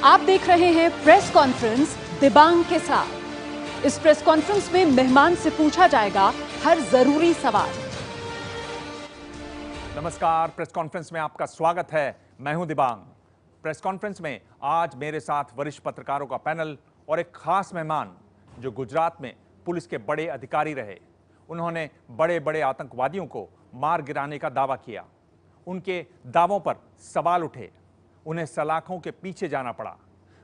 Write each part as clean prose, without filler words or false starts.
आप देख रहे हैं प्रेस कॉन्फ्रेंस दिबांग के साथ। इस प्रेस कॉन्फ्रेंस में मेहमान से पूछा जाएगा हर जरूरी सवाल। नमस्कार, प्रेस कॉन्फ्रेंस में आपका स्वागत है। मैं हूं दिबांग। प्रेस कॉन्फ्रेंस में आज मेरे साथ वरिष्ठ पत्रकारों का पैनल और एक खास मेहमान जो गुजरात में पुलिस के बड़े अधिकारी रहे। उन्होंने बड़े बड़े आतंकवादियों को मार गिराने का दावा किया। उनके दावों पर सवाल उठे। उन्हें सलाखों के पीछे जाना पड़ा,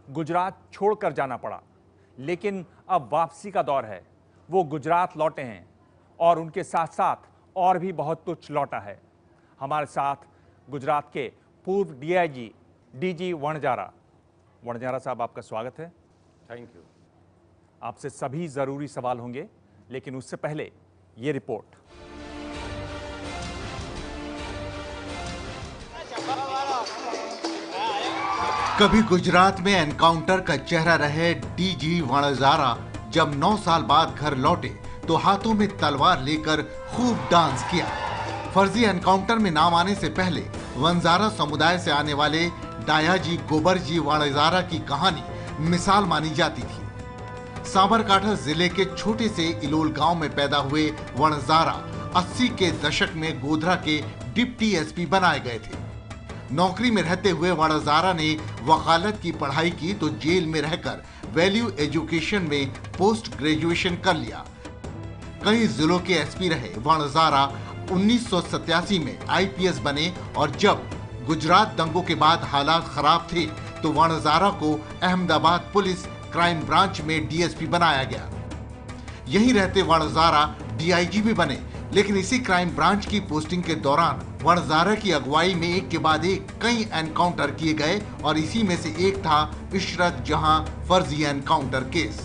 गुजरात छोड़कर जाना पड़ा, लेकिन अब वापसी का दौर है। वो गुजरात लौटे हैं और उनके साथ साथ और भी बहुत कुछ लौटा है। हमारे साथ गुजरात के पूर्व डीआईजी डीजी वणजारा साहब, आपका स्वागत है। Thank you. आपसे सभी जरूरी सवाल होंगे, लेकिन उससे पहले ये रिपोर्ट। कभी गुजरात में एनकाउंटर का चेहरा रहे डीजी वणजारा जब 9 साल बाद घर लौटे तो हाथों में तलवार लेकर खूब डांस किया। फर्जी एनकाउंटर में नाम आने से पहले वणजारा समुदाय से आने वाले डायाजी गोबरजी वणजारा की कहानी मिसाल मानी जाती थी। साबरकांठा जिले के छोटे से इलोल गांव में पैदा हुए वणजारा 80 के दशक में गोधरा के डिप्टी एसपी बनाए गए थे। नौकरी में रहते हुए वणजारा ने वकालत की पढ़ाई की तो जेल में रहकर वैल्यू एजुकेशन में पोस्ट ग्रेजुएशन कर लिया। कई जिलों के एसपी रहे वणजारा 1987 में आईपीएस बने और जब गुजरात दंगों के बाद हालात खराब थे तो वणजारा को अहमदाबाद पुलिस क्राइम ब्रांच में डीएसपी बनाया गया। यहीं रहते वणजारा डीआईजी भी बने, लेकिन इसी क्राइम ब्रांच की पोस्टिंग के दौरान वणजारा की अगुवाई में एक के बाद एक कई एनकाउंटर किए गए और इसी में से एक था इशरत जहां फर्जी एनकाउंटर केस।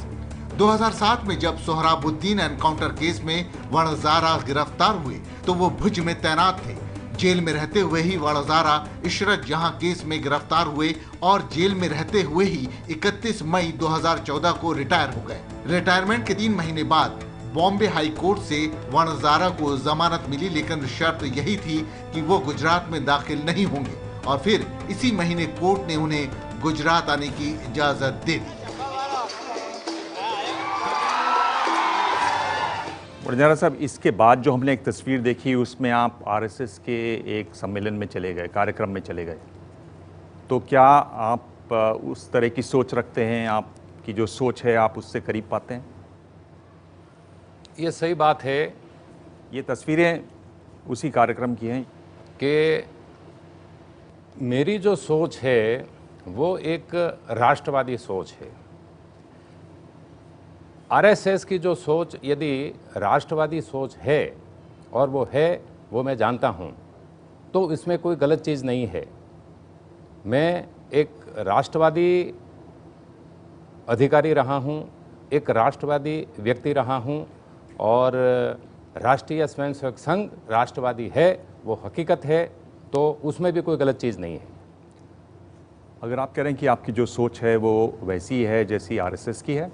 2007 में जब सोहराबुद्दीन एनकाउंटर केस में वणजारा गिरफ्तार हुए तो वो भुज में तैनात थे। जेल में रहते हुए ही वणजारा इशरत जहां केस में गिरफ्तार हुए और जेल में रहते हुए ही 31 मई 2014 को रिटायर हो गए। रिटायरमेंट के 3 महीने बाद बॉम्बे हाई कोर्ट से वणजारा को जमानत मिली, लेकिन शर्त यही थी कि वो गुजरात में दाखिल नहीं होंगे और फिर इसी महीने कोर्ट ने उन्हें गुजरात आने की इजाजत दे दी। वणजारा साहब, इसके बाद जो हमने एक तस्वीर देखी उसमें आप आरएसएस के एक सम्मेलन में चले गए, कार्यक्रम में चले गए, तो क्या आप उस तरह की सोच रखते हैं? आपकी जो सोच है आप उससे करीब पाते हैं? ये सही बात है। ये तस्वीरें उसी कार्यक्रम की हैं कि मेरी जो सोच है वो एक राष्ट्रवादी सोच है। आरएसएस की जो सोच यदि राष्ट्रवादी सोच है, और वो मैं जानता हूँ, तो इसमें कोई गलत चीज़ नहीं है। मैं एक राष्ट्रवादी अधिकारी रहा हूँ, एक राष्ट्रवादी व्यक्ति रहा हूँ, और राष्ट्रीय स्वयंसेवक संघ राष्ट्रवादी है, वो हकीकत है, तो उसमें भी कोई गलत चीज़ नहीं है। अगर आप कह रहे हैं कि आपकी जो सोच है वो वैसी है जैसी आरएसएस की है,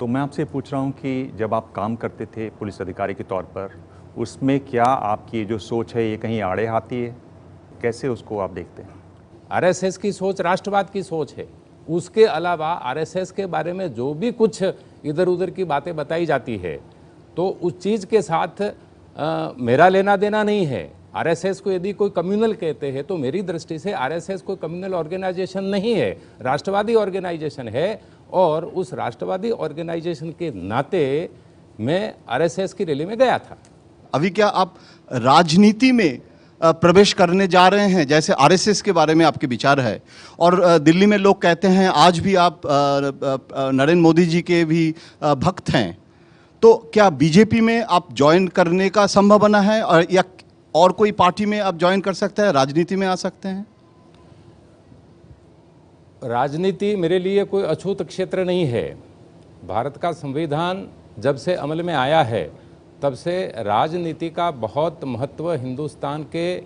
तो मैं आपसे पूछ रहा हूँ कि जब आप काम करते थे पुलिस अधिकारी के तौर पर, उसमें क्या आपकी जो सोच है ये कहीं आड़े आती है? कैसे उसको आप देखते हैं? आरएसएस की सोच राष्ट्रवाद की सोच है। उसके अलावा आरएसएस के बारे में जो भी कुछ इधर उधर की बातें बताई जाती है, तो उस चीज़ के साथ मेरा लेना देना नहीं है। आरएसएस को यदि कोई कम्युनल कहते हैं तो मेरी दृष्टि से आरएसएस कोई कम्युनल ऑर्गेनाइजेशन नहीं है, राष्ट्रवादी ऑर्गेनाइजेशन है। और उस राष्ट्रवादी ऑर्गेनाइजेशन के नाते मैं आरएसएस की रैली में गया था। अभी क्या आप राजनीति में प्रवेश करने जा रहे हैं? जैसे आरएसएस के बारे में आपके विचार है, और दिल्ली में लोग कहते हैं आज भी आप नरेंद्र मोदी जी के भी भक्त हैं, तो क्या बीजेपी में आप ज्वाइन करने का संभव बना है, और कोई पार्टी में आप ज्वाइन कर सकते हैं, राजनीति में आ सकते हैं? राजनीति मेरे लिए कोई अछूत क्षेत्र नहीं है। भारत का संविधान जब से अमल में आया है तब से राजनीति का बहुत महत्व हिंदुस्तान के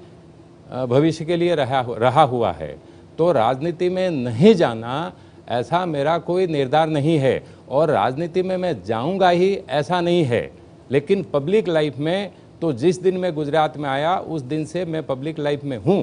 भविष्य के लिए रहा हुआ है। तो राजनीति में नहीं जाना ऐसा मेरा कोई निर्धार नहीं है, और राजनीति में मैं जाऊंगा ही ऐसा नहीं है। लेकिन पब्लिक लाइफ में तो जिस दिन मैं गुजरात में आया उस दिन से मैं पब्लिक लाइफ में हूँ।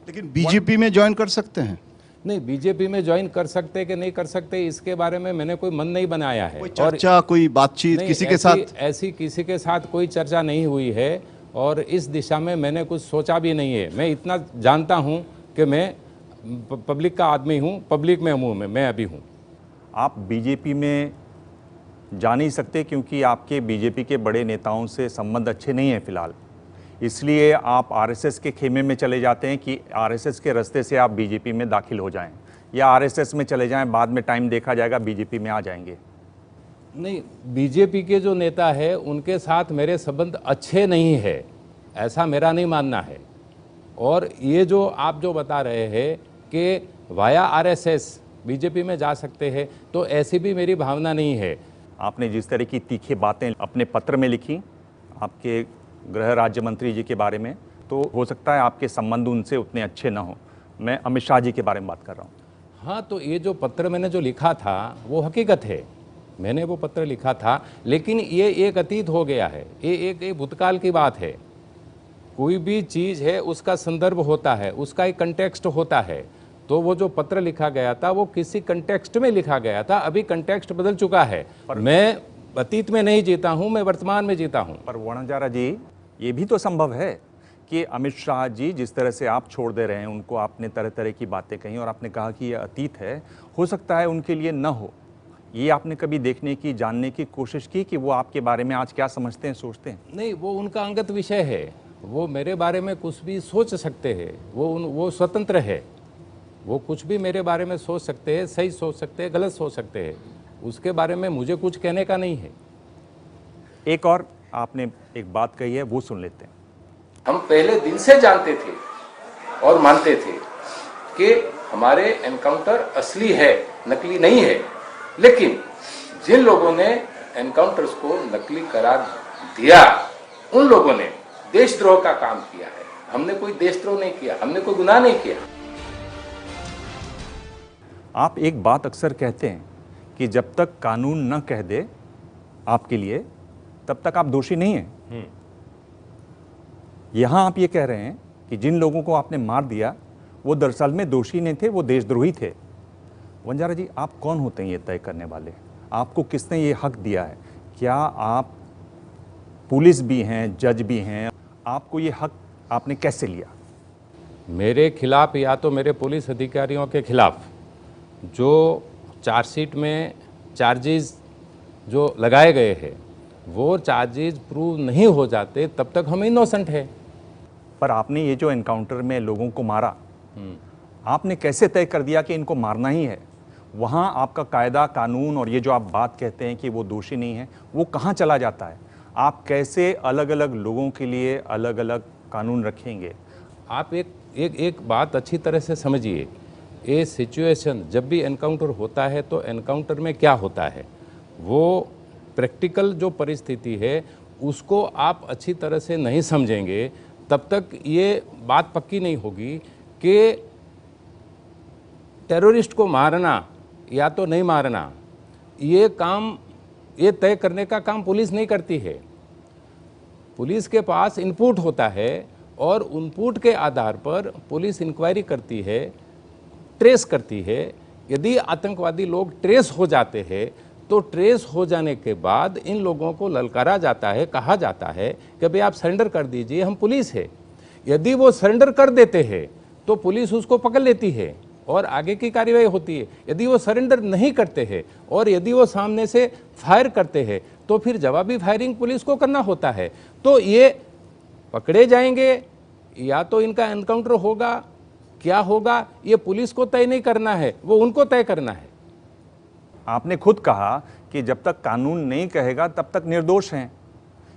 लेकिन बीजेपी में ज्वाइन कर सकते हैं? नहीं, बीजेपी में ज्वाइन कर सकते कि नहीं कर सकते इसके बारे में मैंने कोई मन नहीं बनाया है। कोई चर्चा, कोई बातचीत नहीं, किसी के साथ? ऐसी किसी के साथ कोई चर्चा नहीं हुई है और इस दिशा में मैंने कुछ सोचा भी नहीं है। मैं इतना जानता हूं कि मैं पब्लिक का आदमी हूं, पब्लिक में हूं, मैं अभी हूं। आप बीजेपी में जा नहीं सकते क्योंकि आपके बीजेपी के बड़े नेताओं से संबंध अच्छे नहीं हैं फिलहाल, इसलिए आप आरएसएस के खेमे में चले जाते हैं कि आरएसएस के रास्ते से आप बीजेपी में दाखिल हो जाएं, या आरएसएस में चले जाएं, बाद में टाइम देखा जाएगा बीजेपी में आ जाएंगे। नहीं, बीजेपी के जो नेता है उनके साथ मेरे संबंध अच्छे नहीं है, ऐसा मेरा नहीं मानना है। और ये जो आप जो बता रहे हैं कि वाया आरएसएस बीजेपी में जा सकते हैं, तो ऐसी भी मेरी भावना नहीं है। आपने जिस तरह की तीखी बातें अपने पत्र में लिखी आपके गृह राज्य मंत्री जी के बारे में, तो हो सकता है आपके संबंध उनसे उतने अच्छे न हो। मैं अमित शाह जी के बारे में बात कर रहा हूँ। हाँ, तो ये जो पत्र मैंने जो लिखा था वो हकीकत है, मैंने वो पत्र लिखा था, लेकिन ये एक अतीत हो गया है, ये एक भूतकाल की बात है। कोई भी चीज़ है उसका संदर्भ होता है, उसका एक कंटेक्स्ट होता है। तो वो जो पत्र लिखा गया था वो किसी कंटेक्स्ट में लिखा गया था, अभी कंटेक्स्ट बदल चुका है। मैं अतीत में नहीं जीता हूँ, मैं वर्तमान में जीता हूँ। पर वणजारा जी, ये भी तो संभव है कि अमित शाह जी जिस तरह से आप छोड़ दे रहे हैं उनको, आपने तरह तरह की बातें कही और आपने कहा कि ये अतीत है, हो सकता है उनके लिए न हो। ये आपने कभी देखने की, जानने की कोशिश की कि वो आपके बारे में आज क्या समझते हैं, सोचते हैं? नहीं, वो उनका अंगत विषय है, वो मेरे बारे में कुछ भी सोच सकते हैं, वो स्वतंत्र है, वो कुछ भी मेरे बारे में सोच सकते हैं, सही सोच सकते हैं, गलत सोच सकते हैं, उसके बारे में मुझे कुछ कहने का नहीं है। एक और आपने एक बात कही है, वो सुन लेते हैं। हम पहले दिन से जानते थे और मानते थे कि हमारे एनकाउंटर असली है, नकली नहीं है, लेकिन जिन लोगों ने एनकाउंटर्स को नकली करार दिया उन लोगों ने देशद्रोह का काम किया है। हमने कोई देशद्रोह नहीं किया, हमने कोई गुनाह नहीं किया। आप एक बात अक्सर कहते हैं कि जब तक कानून न कह दे आपके लिए, तब तक आप दोषी नहीं हैं। यहां आप ये कह रहे हैं कि जिन लोगों को आपने मार दिया वो दरअसल में दोषी नहीं थे, वो देशद्रोही थे। वंजारा जी, आप कौन होते हैं ये तय करने वाले? आपको किसने ये हक दिया है? क्या आप पुलिस भी हैं, जज भी हैं? आपको ये हक आपने कैसे लिया? मेरे खिलाफ या तो मेरे पुलिस अधिकारियों के खिलाफ जो चार्जशीट में चार्जेस जो लगाए गए हैं वो चार्जेस प्रूव नहीं हो जाते तब तक हम इनोसेंट है। पर आपने ये जो एनकाउंटर में लोगों को मारा, आपने कैसे तय कर दिया कि इनको मारना ही है? वहाँ आपका कायदा कानून और ये जो आप बात कहते हैं कि वो दोषी नहीं है, वो कहाँ चला जाता है? आप कैसे अलग अलग लोगों के लिए अलग अलग कानून रखेंगे? आप एक बात अच्छी तरह से समझिए, ये सिचुएशन जब भी एनकाउंटर होता है तो एनकाउंटर में क्या होता है, वो प्रैक्टिकल जो परिस्थिति है उसको आप अच्छी तरह से नहीं समझेंगे तब तक ये बात पक्की नहीं होगी कि टेररिस्ट को मारना या तो नहीं मारना, ये काम, ये तय करने का काम पुलिस नहीं करती है। पुलिस के पास इनपुट होता है और इनपुट के आधार पर पुलिस इंक्वायरी करती है, ट्रेस करती है। यदि आतंकवादी लोग ट्रेस हो जाते हैं तो ट्रेस हो जाने के बाद इन लोगों को ललकारा जाता है, कहा जाता है कि भाई आप सरेंडर कर दीजिए, हम पुलिस है। यदि वो सरेंडर कर देते हैं तो पुलिस उसको पकड़ लेती है और आगे की कार्यवाही होती है। यदि वो सरेंडर नहीं करते हैं और यदि वो सामने से फायर करते हैं तो फिर जवाबी फायरिंग पुलिस को करना होता है। तो ये पकड़े जाएंगे या तो इनका एनकाउंटर होगा, क्या होगा ये पुलिस को तय नहीं करना है, वो उनको तय करना है। आपने खुद कहा कि जब तक कानून नहीं कहेगा तब तक निर्दोष हैं।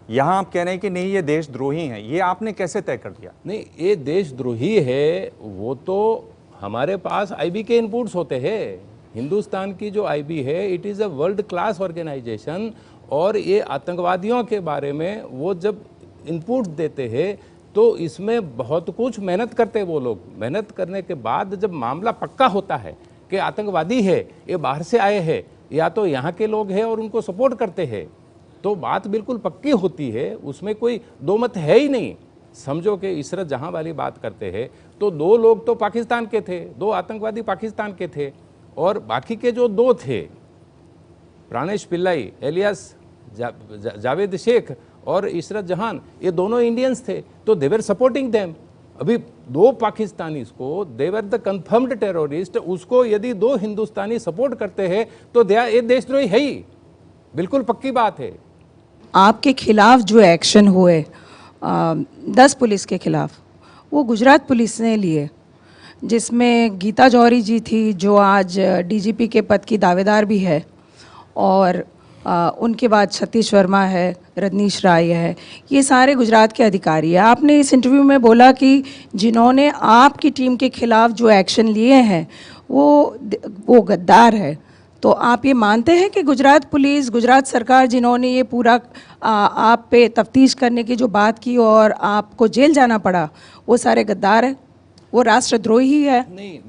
यहाँ आप कह रहे हैं कि नहीं ये देशद्रोही हैं, ये आपने कैसे तय कर दिया? नहीं, ये देशद्रोही है वो तो हमारे पास आईबी के इनपुट्स होते हैं। हिंदुस्तान की जो आईबी है it is a world class organisation और ये आतंकवादियों के बारे में वो जब इनपुट देते हैं तो इसमें बहुत कुछ मेहनत करते हैं वो लोग। मेहनत करने के बाद जब मामला पक्का होता है कि आतंकवादी है, ये बाहर से आए हैं या तो यहाँ के लोग हैं और उनको सपोर्ट करते हैं, तो बात बिल्कुल पक्की होती है, उसमें कोई दो मत है ही नहीं। समझो कि इशरत जहां वाली बात करते हैं तो 2 लोग तो पाकिस्तान के थे, 2 आतंकवादी पाकिस्तान के थे, और बाकी के जो 2 थे, प्राणेश पिल्लाई एलियास जावेद शेख और इशरत जहान, ये दोनों इंडियंस थे, तो दे वर सपोर्टिंग देम। अभी 2 पाकिस्तानी को दे वर द कंफर्म्ड टेररिस्ट, उसको यदि 2 हिंदुस्तानी सपोर्ट करते हैं तो ये देशद्रोही है ही, बिल्कुल पक्की बात है। आपके खिलाफ जो एक्शन हुए 10 पुलिस के खिलाफ, वो गुजरात पुलिस ने लिए, जिसमें गीता जौहरी जी थी जो आज डीजीपी के पद की दावेदार भी है, और उनके बाद सतीश वर्मा है, रजनीश राय है, ये सारे गुजरात के अधिकारी हैं। आपने इस इंटरव्यू में बोला कि जिन्होंने आपकी टीम के खिलाफ जो एक्शन लिए हैं वो गद्दार है। तो आप ये मानते हैं कि गुजरात पुलिस, गुजरात सरकार जिन्होंने ये पूरा आप पे तफ्तीश करने की जो बात की और आपको जेल जाना पड़ा, वो सारे गद्दार हैं, वो राष्ट्रद्रोही ही है? नहीं,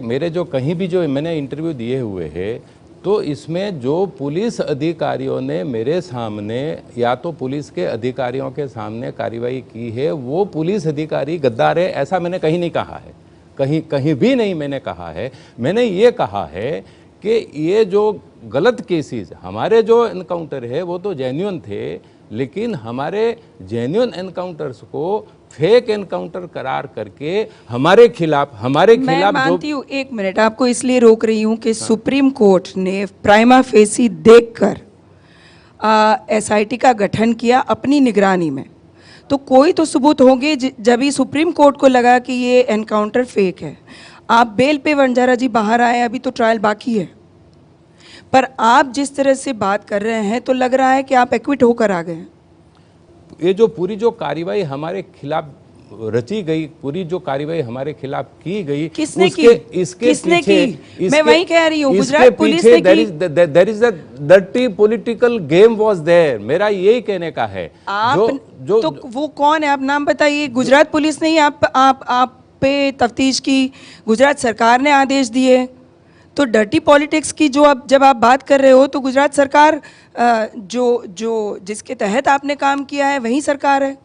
मेरे जो कहीं भी जो मैंने इंटरव्यू दिए हुए हैं, तो इसमें जो पुलिस अधिकारियों ने मेरे सामने या तो पुलिस के अधिकारियों के सामने कार्रवाई की है, वो पुलिस अधिकारी गद्दार है, ऐसा मैंने कहीं नहीं कहा है, कहीं भी नहीं मैंने कहा है। मैंने ये कहा है कि ये जो गलत केसेस, हमारे जो एनकाउंटर है वो तो जेन्युइन थे, लेकिन हमारे जेन्युइन एनकाउंटर्स को फेक एनकाउंटर करार करके हमारे खिलाफ मैं मानती हूँ, 1 मिनट आपको इसलिए रोक रही हूँ कि सुप्रीम कोर्ट ने प्राइमा फेसी देखकर एसआईटी का गठन किया अपनी निगरानी में, तो कोई तो सबूत होंगे जब ही सुप्रीम कोर्ट को लगा कि ये एनकाउंटर फेक है। आप बेल पे वंजारा जी बाहर आए, अभी तो ट्रायल बाकी है, पर आप जिस तरह से बात कर रहे हैं तो लग रहा है कि आप एक्विट होकर आ गए हैं। ये जो पूरी जो कार्रवाई हमारे खिलाफ रची गई, पूरी जो कार्रवाई हमारे खिलाफ की गई, किसने की? इसके किसने पीछे, की? मैं वही कह रही हूँ, गुजरात पुलिस ने की। There is a dirty political game was there, मेरा यही कहने का है। जो तो वो कौन है, आप नाम बताइए। गुजरात पुलिस ने ही आप पे तफ्तीश की, गुजरात सरकार ने आदेश दिए, तो डर्टी पॉलिटिक्स की जब आप बात कर रहे हो तो गुजरात सरकार जो जिसके तहत आपने काम किया है वही सरकार है।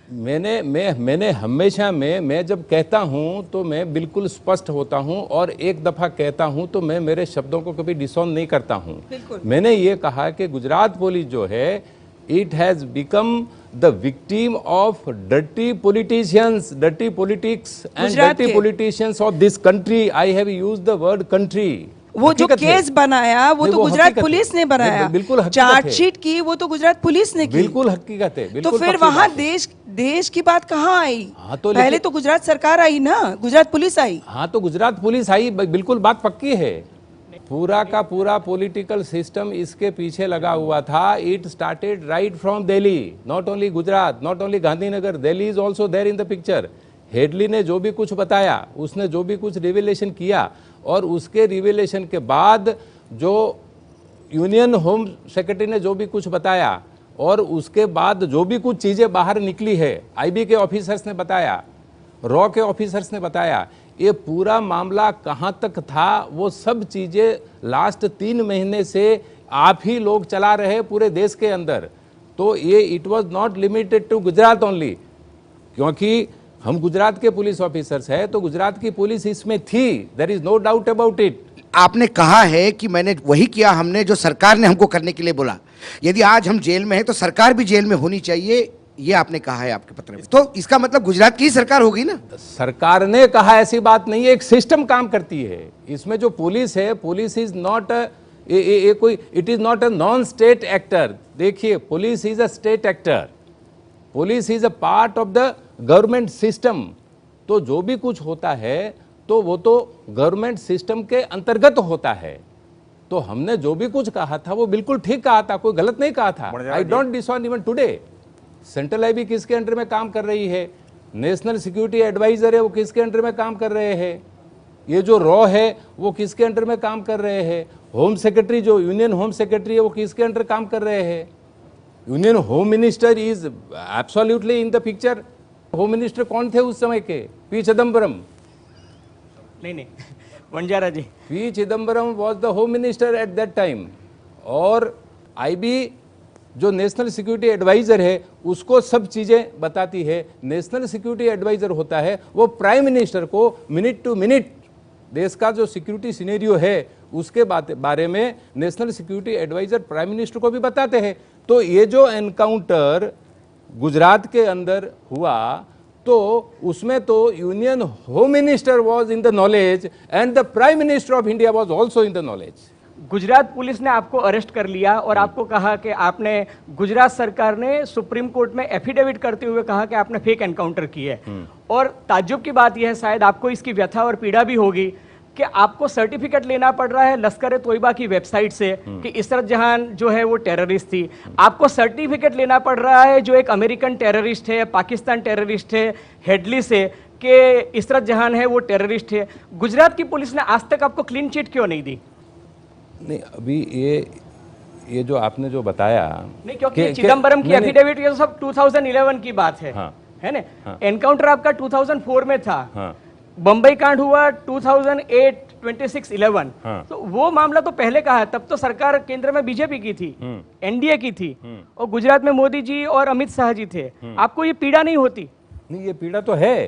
मैंने हमेशा मैं जब कहता हूं तो मैं बिल्कुल स्पष्ट होता हूं, और एक दफा कहता हूं तो मैं मेरे शब्दों को कभी डिसऑन नहीं करता हूं। मैंने ये कहा कि गुजरात पुलिस जो है, it has become the victim of dirty politicians, dirty politics and dirty politicians of this country. I have used the word country. वो जो केस बनाया वो तो गुजरात पुलिस ने बनाया, बिल्कुल चार्जशीट की वो तो गुजरात पुलिस ने की। बिल्कुल हकीकत है। तो फिर वहाँ देश की बात कहाँ आई? हाँ, तो पहले तो गुजरात सरकार आई ना, गुजरात पुलिस आई। हाँ, तो गुजरात पुलिस आई, बिल्कुल बात पक्की है। पूरा का पूरा पॉलिटिकल सिस्टम इसके पीछे लगा हुआ था। It started right from Delhi, not only Gujarat, not only Gandhinagar, Delhi is also there in the picture. Headley ने जो भी कुछ बताया, उसने जो भी कुछ रिविलेशन किया, और उसके रिविलेशन के बाद जो यूनियन होम सेक्रेटरी ने जो भी कुछ बताया, और उसके बाद जो भी कुछ चीज़ें बाहर निकली है, आईबी के ऑफिसर्स ने बताया, रॉ के ऑफिसर्स ने बताया, ये पूरा मामला कहाँ तक था, वो सब चीज़ें लास्ट 3 महीने से आप ही लोग चला रहे पूरे देश के अंदर। तो ये it was not limited to Gujarat only, क्योंकि हम गुजरात के पुलिस ऑफिसर्स हैं, तो गुजरात की पुलिस इसमें थी, there is no doubt about it. आपने कहा है कि मैंने वही किया हमने जो सरकार ने हमको करने के लिए बोला। यदि आज हम जेल में हैं तो सरकार भी जेल में होनी चाहिए, ये आपने कहा है आपके पत्र में। तो इसका मतलब गुजरात की ही सरकार होगी ना? सरकार ने कहा ऐसी बात नहीं है, एक सिस्टम काम करती है। इसमें जो पुलिस है, पुलिस इज नॉट कोई, it is not a non state actor. देखिए, police is a state actor, police is a part of the government system. तो जो भी कुछ होता है तो वो तो गवर्नमेंट सिस्टम के अंतर्गत होता है। तो हमने जो भी कुछ कहा था वो बिल्कुल ठीक कहा था, कोई गलत नहीं कहा था। I don't डिसऑन even today. Central IB किसके अंडर में काम कर रही है? नेशनल सिक्योरिटी एडवाइजर है, वो किसके अंडर में काम कर रहे हैं? ये जो रॉ है वो किसके अंडर में काम कर रहे हैं? होम सेक्रेटरी, जो यूनियन होम सेक्रेटरी है, वो किसके अंडर काम कर रहे हैं? Union home minister is absolutely in the picture. Home minister कौन थे उस समय के? पी चिदम्बरम। नहीं, Vanzara ji. P Chidambaram was the home minister at that time. और आईबी जो नेशनल सिक्योरिटी एडवाइज़र है उसको सब चीज़ें बताती है। नेशनल सिक्योरिटी एडवाइज़र होता है वो प्राइम मिनिस्टर को मिनट टू मिनट देश का जो सिक्योरिटी सिनेरियो है उसके बारे में national security adviser prime minister को भी बताते हैं। तो ये जो एनकाउंटर गुजरात के अंदर हुआ तो उसमें तो union home minister was in the knowledge and the prime minister of India was also in the knowledge. Gujarat police ने आपको अरेस्ट कर लिया और आपको कहा कि आपने गुजरात सरकार ने सुप्रीम कोर्ट में एफिडेविट करते हुए कहा कि आपने फेक एनकाउंटर की है। और ताज्जुब की बात यह है, शायद आपको इसकी व्यथा और पीड़ा भी होगी कि आपको सर्टिफिकेट लेना पड़ रहा है लश्कर तोयबा की वेबसाइट से कि इसरत जहां जो है वो टेररिस्ट थी। आपको सर्टिफिकेट लेना पड़ रहा है जो एक अमेरिकन टेररिस्ट है, पाकिस्तान टेररिस्ट है, हेडली से, कि इसरत जहां है वो टेररिस्ट है। गुजरात की पुलिस ने आज तक आपको क्लीन चिट क्यों नहीं दी? नहीं, अभी ये जो आपने जो बताया नहीं, क्योंकि चिदम्बरम की एफिडेविट ये सब 2011 की बात है। हाँ, है ना? हाँ। एनकाउंटर आपका 2004 में था। हाँ, बम्बई कांड हुआ 2008 26/11। हाँ। तो वो मामला तो पहले का है, तब तो सरकार केंद्र में बीजेपी की थी, एनडीए की थी, और गुजरात में मोदी जी और अमित शाह जी थे। आपको ये पीड़ा नहीं होती? नहीं, ये पीड़ा तो है,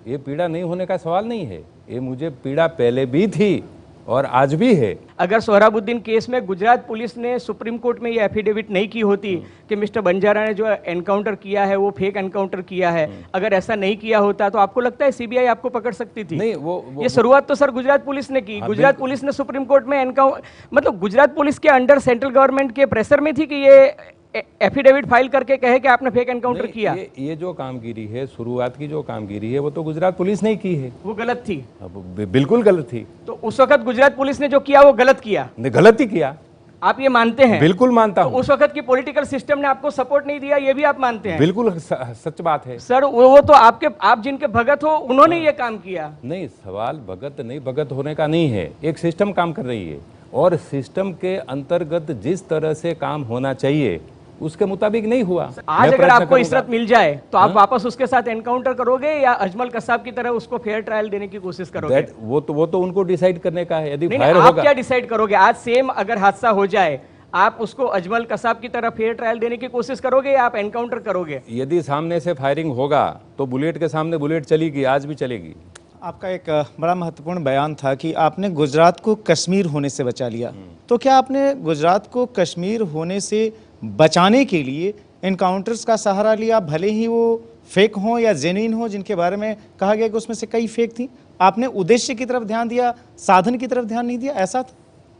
ये पीड़ा नहीं होने का सवाल नहीं है। ये मुझे पीड़ा पहले भी थी और आज भी है। अगर सोहराबुद्दीन केस में गुजरात पुलिस ने सुप्रीम कोर्ट में ये एफिडेविट नहीं की होती कि मिस्टर बंजारा ने जो एनकाउंटर किया है वो फेक एनकाउंटर किया है, अगर ऐसा नहीं किया होता तो आपको लगता है सीबीआई आपको पकड़ सकती थी? नहीं, वो ये शुरुआत तो सर गुजरात पुलिस ने की। गुजरात पुलिस ने सुप्रीम कोर्ट में मतलब गुजरात पुलिस के अंडर सेंट्रल गवर्नमेंट के प्रेशर में थी कि ये एफिडेविट फाइल करके कहे कि आपने फेक एनकाउंटर किया। ये जो कामगिरी है, शुरुआत की जो कामगिरी है वो तो गुजरात पुलिस ने की है। वो गलत थी? बिल्कुल गलत थी। तो उस वक्त गुजरात पुलिस ने जो किया वो गलत किया? गलत ही किया। आप ये मानते हैं? बिल्कुल मानता तो हूं। उस वक्त की पॉलिटिकल सिस्टम ने आपको सपोर्ट नहीं दिया, ये भी आप मानते हैं? बिल्कुल सच बात है सर। वो तो आप जिनके भगत हो उन्होंने ये काम किया। नहीं, सवाल भगत नहीं, भगत होने का नहीं है। एक सिस्टम काम कर रही है और सिस्टम के अंतर्गत जिस तरह से काम होना चाहिए उसके मुताबिक नहीं हुआ। आज अगर आपको इसरत मिल जाए तो आप वापस उसके साथ एनकाउंटर करोगे या अजमल कसाब की तरह उसको फेयर ट्रायल देने की कोशिश करोगे? वो तो उनको डिसाइड करने का है। यदि फायर होगा, आप क्या डिसाइड करोगे? आज सेम अगर हादसा हो जाए, आप उसको अजमल कसाब की तरह फेयर ट्रायल देने की कोशिश करोगे या आप एनकाउंटर करोगे? यदि सामने से फायरिंग होगा तो बुलेट के सामने बुलेट चलेगी, आज भी चलेगी। आपका एक बड़ा महत्वपूर्ण बयान था कि आपने गुजरात को कश्मीर होने से बचा लिया। तो क्या आपने गुजरात को कश्मीर होने से बचाने के लिए एनकाउंटर्स का सहारा लिया, भले ही वो फेक हों या जेन्युइन हो, जिनके बारे में कहा गया कि उसमें से कई फेक थी? आपने उद्देश्य की तरफ ध्यान दिया, साधन की तरफ ध्यान नहीं दिया, ऐसा था?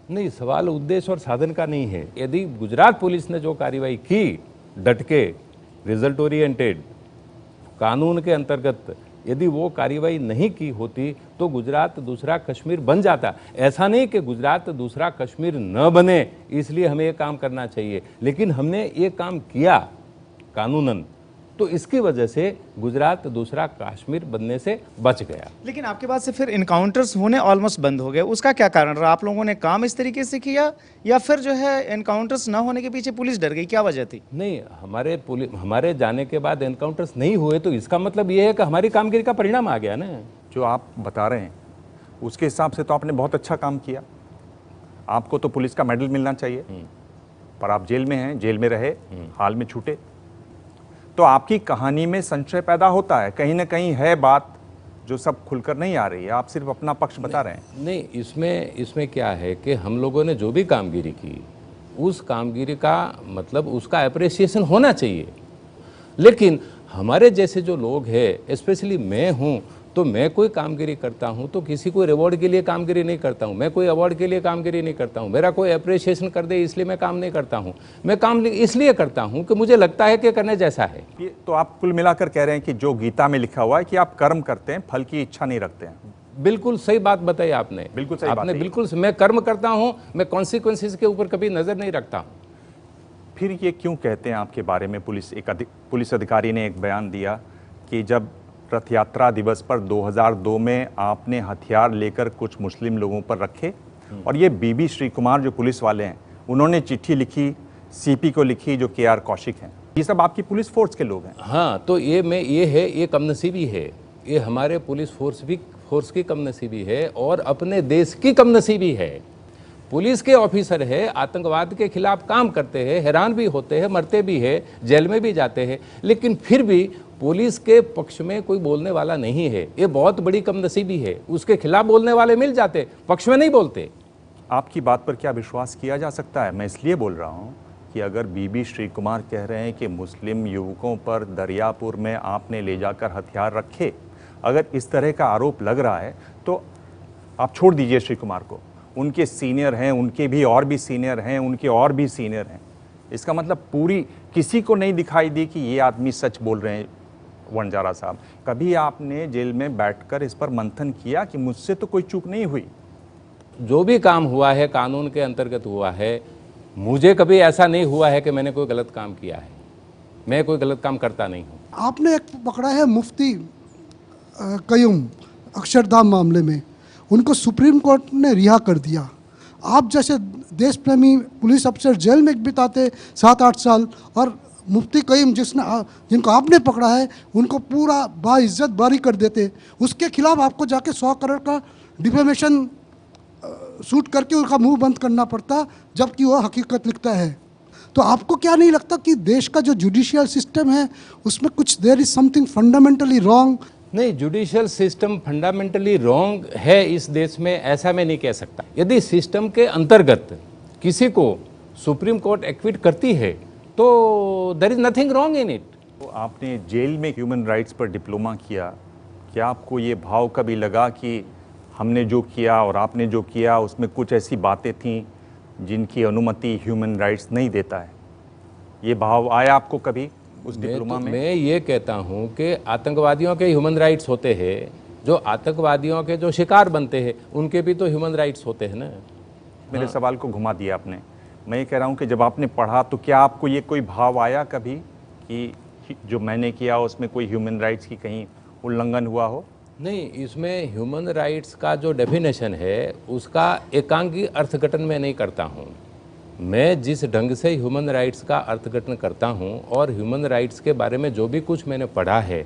नहीं, सवाल उद्देश्य और साधन का नहीं है। यदि गुजरात पुलिस ने जो कार्रवाई की डट के, रिजल्ट ओरिएंटेड, कानून के अंतर्गत, यदि वो कार्रवाई नहीं की होती तो गुजरात दूसरा कश्मीर बन जाता। ऐसा नहीं कि गुजरात दूसरा कश्मीर न बने इसलिए हमें ये काम करना चाहिए, लेकिन हमने ये काम किया कानूनन, तो इसकी वजह से गुजरात दूसरा कश्मीर बनने से बच गया। लेकिन आपके बाद से फिर इनकाउंटर्स होने ऑलमोस्ट बंद हो गए, उसका क्या कारण रहा? आप लोगों ने काम इस तरीके से किया या फिर जो है इनकाउंटर्स ना होने के पीछे पुलिस डर गई, क्या वजह थी? नहीं, हमारे जाने के बाद एनकाउंटर्स नहीं हुए तो इसका मतलब ये है कि हमारी कामगिरी का परिणाम आ गया ना। जो आप बता रहे हैं उसके हिसाब से तो आपने बहुत अच्छा काम किया, आपको तो पुलिस का मेडल मिलना चाहिए, पर आप जेल में हैं, जेल में रहे, हाल में छूटे। तो आपकी कहानी में संशय पैदा होता है, कहीं ना कहीं है बात जो सब खुलकर नहीं आ रही है, आप सिर्फ अपना पक्ष बता रहे हैं। नहीं, इसमें क्या है कि हम लोगों ने जो भी कामगिरी की उस कामगिरी का मतलब उसका अप्रिसिएशन होना चाहिए, लेकिन हमारे जैसे जो लोग हैं, स्पेशली मैं हूँ, तो मैं कोई कामगिरी करता हूं तो किसी को रिवॉर्ड के लिए कामगिरी नहीं करता हूं, मैं कोई अवार्ड के लिए कामगिरी नहीं करता हूं, मेरा कोई अप्रिसिएशन कर दे इसलिए मैं काम नहीं करता हूं, मैं काम इसलिए करता हूं कि मुझे लगता है कि करने जैसा है। ये तो आप कुल मिलाकर कह रहे हैं कि जो गीता में लिखा हुआ है कि आप कर्म करते हैं, फल की इच्छा नहीं रखते हैं। बिल्कुल सही बात बताई आपने, बिल्कुल सही बात है। बिल्कुल, मैं कर्म करता हूँ, मैं कॉन्सिक्वेंसेस के ऊपर कभी नजर नहीं रखता हूँ। फिर ये क्यों कहते हैं आपके बारे में? पुलिस अधिकारी ने एक बयान दिया कि जब रथ यात्रा दिवस पर 2002 में आपने हथियार लेकर कुछ मुस्लिम लोगों पर रखे, और ये बीबी श्री कुमार जो पुलिस वाले हैं उन्होंने चिट्ठी लिखी, सीपी को लिखी जो KR कौशिक हैं, ये सब आपकी पुलिस फोर्स के लोग हैं। हाँ, तो ये कमनसीबी है, ये हमारे पुलिस फोर्स की कमनसीबी है और अपने देश की कमनसीबी है। पुलिस के ऑफिसर है, आतंकवाद के खिलाफ काम करते हैं, हैरान भी होते हैं, मरते भी हैं, जेल में भी जाते हैं, लेकिन फिर भी पुलिस के पक्ष में कोई बोलने वाला नहीं है। ये बहुत बड़ी कमनसीबी है। उसके खिलाफ बोलने वाले मिल जाते, पक्ष में नहीं बोलते। आपकी बात पर क्या विश्वास किया जा सकता है? मैं इसलिए बोल रहा हूं कि अगर बीबी श्री कुमार कह रहे हैं कि मुस्लिम युवकों पर दरियापुर में आपने ले जाकर हथियार रखे, अगर इस तरह का आरोप लग रहा है तो आप छोड़ दीजिए श्री कुमार को। उनके सीनियर हैं, उनके भी और भी सीनियर हैं, उनके और भी सीनियर हैं। इसका मतलब पूरी किसी को नहीं दिखाई दी कि ये आदमी सच बोल रहे हैं। वनजारा साहब, कभी आपने जेल में बैठकर इस पर मंथन किया कि मुझसे तो कोई चूक नहीं हुई? जो भी काम हुआ है कानून के अंतर्गत हुआ है। मुझे कभी ऐसा नहीं हुआ है कि मैंने कोई गलत काम किया है। मैं कोई गलत काम करता नहीं हूँ। आपने एक पकड़ा है मुफ्ती कयूम अक्षरधाम मामले में, उनको सुप्रीम कोर्ट ने रिहा कर दिया। आप जैसे देश प्रेमी पुलिस अफसर जेल में बिताते 7-8 साल, और मुफ्ती कयूम जिनको आपने पकड़ा है उनको पूरा बाइज्जत बारी कर देते। उसके खिलाफ आपको जाके 100 करोड़ का डिफेमेशन सूट करके उनका मुंह बंद करना पड़ता, जबकि वो हकीकत लिखता है। तो आपको क्या नहीं लगता कि देश का जो जुडिशियल सिस्टम है उसमें कुछ there is something fundamentally wrong? नहीं, जुडिशियल सिस्टम फंडामेंटली रॉन्ग है इस देश में, ऐसा मैं नहीं कह सकता। यदि सिस्टम के अंतर्गत किसी को सुप्रीम कोर्ट एक्विट करती है तो there is nothing wrong in it. तो आपने जेल में ह्यूमन राइट्स पर डिप्लोमा किया, क्या आपको ये भाव कभी लगा कि हमने जो किया और आपने जो किया उसमें कुछ ऐसी बातें थीं जिनकी अनुमति ह्यूमन राइट्स नहीं देता है? ये भाव आया आपको कभी उस डिप्लोमा में? मैं ये कहता हूँ कि आतंकवादियों के ह्यूमन राइट्स होते हैं, जो आतंकवादियों के जो शिकार बनते हैं उनके भी तो ह्यूमन राइट्स होते हैं ना। मेरे सवाल को घुमा दिया आपने। मैं ये कह रहा हूँ कि जब आपने पढ़ा तो क्या आपको ये कोई भाव आया कभी कि जो मैंने किया उसमें कोई ह्यूमन राइट्स की कहीं उल्लंघन हुआ हो? नहीं, इसमें ह्यूमन राइट्स का जो डेफिनेशन है उसका एकांकी अर्थघटन मैं नहीं करता हूँ। मैं जिस ढंग से ह्यूमन राइट्स का अर्थघटन करता हूँ और ह्यूमन राइट्स के बारे में जो भी कुछ मैंने पढ़ा है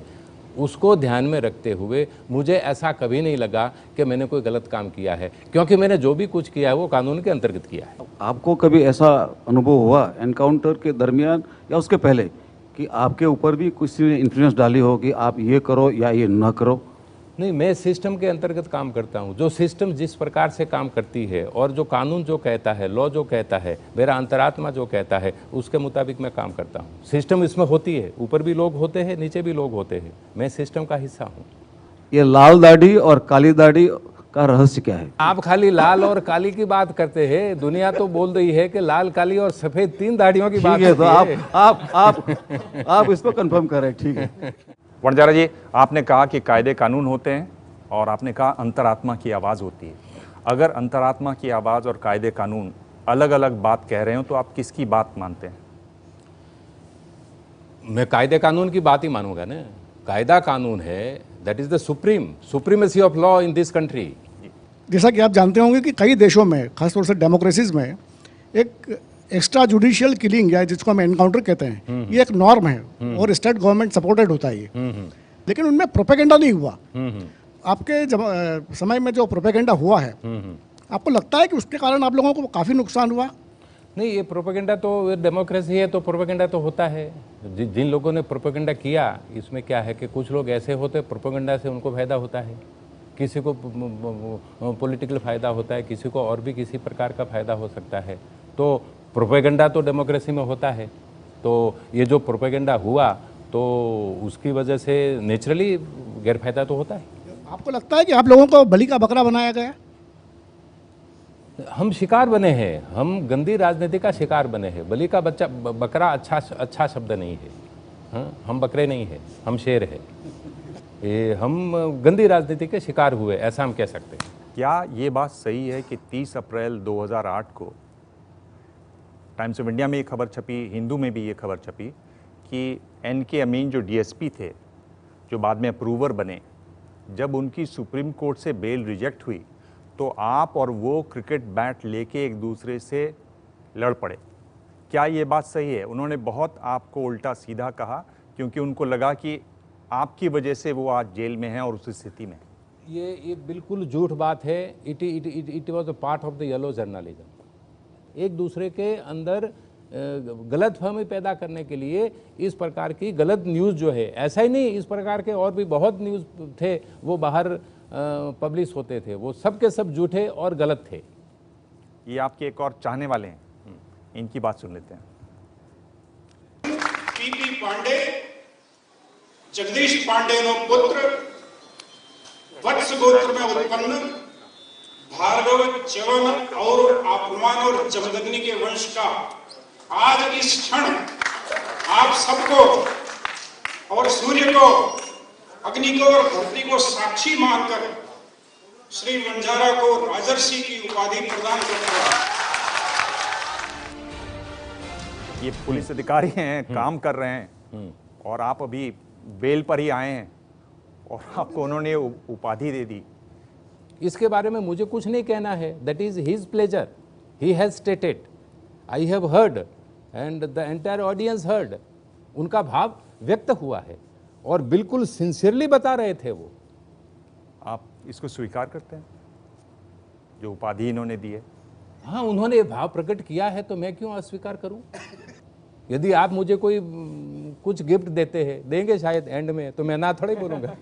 उसको ध्यान में रखते हुए मुझे ऐसा कभी नहीं लगा कि मैंने कोई गलत काम किया है, क्योंकि मैंने जो भी कुछ किया है वो कानून के अंतर्गत किया है। आपको कभी ऐसा अनुभव हुआ एनकाउंटर के दरमियान या उसके पहले कि आपके ऊपर भी किसी ने इन्फ्लुएंस डाली हो कि आप ये करो या ये ना करो? नहीं, मैं सिस्टम के अंतर्गत काम करता हूँ। जो सिस्टम जिस प्रकार से काम करती है और जो कानून जो कहता है, लॉ जो कहता है, मेरा अंतरात्मा जो कहता है, उसके मुताबिक मैं काम करता हूँ। सिस्टम इसमें होती है, ऊपर भी लोग होते हैं, नीचे भी लोग होते हैं। मैं सिस्टम का हिस्सा हूँ। ये लाल दाढ़ी और काली दाढ़ी का रहस्य क्या है? आप खाली लाल और काली की बात करते हैं, दुनिया तो बोल रही है कि लाल, काली और सफेद 3 दाढ़ियों की बात ठीक है, तो होती है। आप इसको कंफर्म करें, ठीक है। वनजारा जी, आपने कहा कि कायदे कानून होते हैं और आपने कहा अंतरात्मा की आवाज़ होती है। अगर अंतरात्मा की आवाज़ और कायदे कानून अलग अलग बात कह रहे हो तो आप किसकी बात मानते हैं? मैं कायदे कानून की बात ही मानूंगा ना। कायदा कानून है, that is the supremacy of law in this country. जैसा कि आप जानते होंगे कि कई देशों में, खासतौर से डेमोक्रेसीज में, एक एक्स्ट्रा जुडिशियल किलिंग या जिसको हम एनकाउंटर कहते हैं, ये एक नॉर्म है और स्टेट गवर्नमेंट सपोर्टेड होता है ये। लेकिन उनमें प्रोपेगेंडा नहीं हुआ। आपके समय में जो प्रोपेगेंडा हुआ है, आपको लगता है कि उसके कारण आप लोगों को काफ़ी नुकसान हुआ? नहीं, ये प्रोपेगेंडा तो डेमोक्रेसी है तो प्रोपेगेंडा तो होता है। जिन लोगों ने प्रोपेगेंडा किया, इसमें क्या है कि कुछ लोग ऐसे होते प्रोपेगेंडा से उनको फायदा होता है, किसी को पॉलिटिकल फ़ायदा होता है, किसी को और भी किसी प्रकार का फ़ायदा हो सकता है। तो प्रोपेगेंडा तो डेमोक्रेसी में होता है। तो ये जो प्रोपेगेंडा हुआ तो उसकी वजह से नेचुरली गैरफायदा तो होता है। आपको लगता है कि आप लोगों को बलि का बकरा बनाया गया? हम शिकार बने हैं, हम गंदी राजनीति का शिकार बने हैं। बलि का बकरा अच्छा शब्द नहीं है। हाँ, हम बकरे नहीं हैं, हम शेर हैं। ये हम गंदी राजनीति के शिकार हुए, ऐसा हम कह सकते हैं। क्या ये बात सही है कि 30 अप्रैल 2008 को टाइम्स ऑफ इंडिया में ये खबर छपी, हिंदू में भी ये खबर छपी कि एनके अमीन जो डीएसपी थे, जो बाद में अप्रूवर बने, जब उनकी सुप्रीम कोर्ट से बेल रिजेक्ट हुई तो आप और वो क्रिकेट बैट लेके एक दूसरे से लड़ पड़े? क्या ये बात सही है? उन्होंने बहुत आपको उल्टा सीधा कहा क्योंकि उनको लगा कि आपकी वजह से वो आज जेल में हैं और उस स्थिति में। ये बिल्कुल झूठ बात है। It was a part of the yellow journalism. एक दूसरे के अंदर गलतफहमी पैदा करने के लिए इस प्रकार की गलत न्यूज़ जो है, ऐसा ही नहीं, इस प्रकार के और भी बहुत न्यूज़ थे वो बाहर पब्लिश होते थे, वो सब के सब झूठे और गलत थे। ये आपके एक और चाहने वाले हैं, इनकी बात सुन लेते हैं। पीपी पांडे, जगदीश पांडे नो पुत्र, वत्स गोत्र में उत्पन्न, भार्गव, च्यवन और अपमान और जमदग्नि के वंश का आज इस क्षण आप सबको और सूर्य को, अग्नि को और धरती को साक्षी मानकर श्री वंजारा को राजर्षि की उपाधि प्रदान करता है। ये पुलिस अधिकारी हैं, काम कर रहे हैं, और आप अभी बेल पर ही आए हैं और आपको उन्होंने उपाधि दे दी। इसके बारे में मुझे कुछ नहीं कहना है, that is his pleasure, he has stated, I have heard and the entire audience heard. उनका भाव व्यक्त हुआ है और बिल्कुल सिंसियरली बता रहे थे वो। आप इसको स्वीकार करते हैं जो उपाधि इन्होंने दी है? हाँ, उन्होंने भाव प्रकट किया है तो मैं क्यों अस्वीकार करूं? यदि आप मुझे कोई कुछ गिफ्ट देते हैं, देंगे शायद एंड में, तो मैं ना थोड़ा ही बोलूंगा।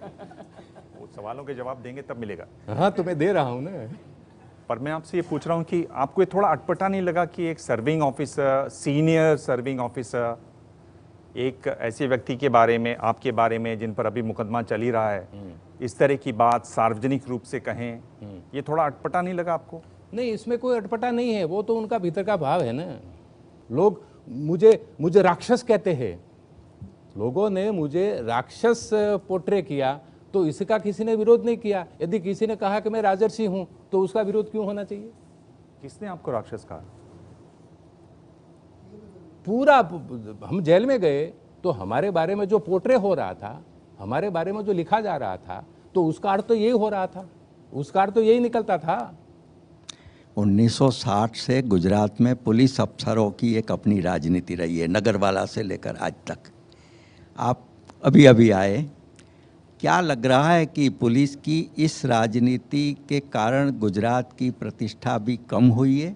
वो सवालों के जवाब देंगे तब मिलेगा। हाँ, तो मैं दे रहा हूं ना। पर मैं आपसे ये पूछ रहा हूँ कि आपको ये थोड़ा अटपटा नहीं लगा कि एक serving officer, senior serving officer, एक ऐसे व्यक्ति के बारे में, आपके बारे में, जिन पर अभी मुकदमा चल ही रहा है, इस तरह की बात सार्वजनिक रूप से कहें, ये थोड़ा अटपटा नहीं लगा आपको? नहीं, इसमें कोई अटपटा नहीं है, वो तो उनका भीतर का भाव है ना। लोग मुझे राक्षस कहते हैं, लोगों ने मुझे राक्षस पोर्ट्रे किया, तो इसका किसी ने विरोध नहीं किया। यदि किसी ने कहा कि मैं राजर्षि हूं, तो उसका विरोध क्यों होना चाहिए? किसने आपको राक्षस कहा? पूरा हम जेल में गए तो हमारे बारे में जो पोर्ट्रे हो रहा था, हमारे बारे में जो लिखा जा रहा था, तो उसका अर्थ तो यही हो रहा था, उसका अर्थ तो यही निकलता था। 1960 से गुजरात में पुलिस अफसरों की एक अपनी राजनीति रही है, नगरवाला से लेकर आज तक। आप अभी अभी आए, क्या लग रहा है कि पुलिस की इस राजनीति के कारण गुजरात की प्रतिष्ठा भी कम हुई है?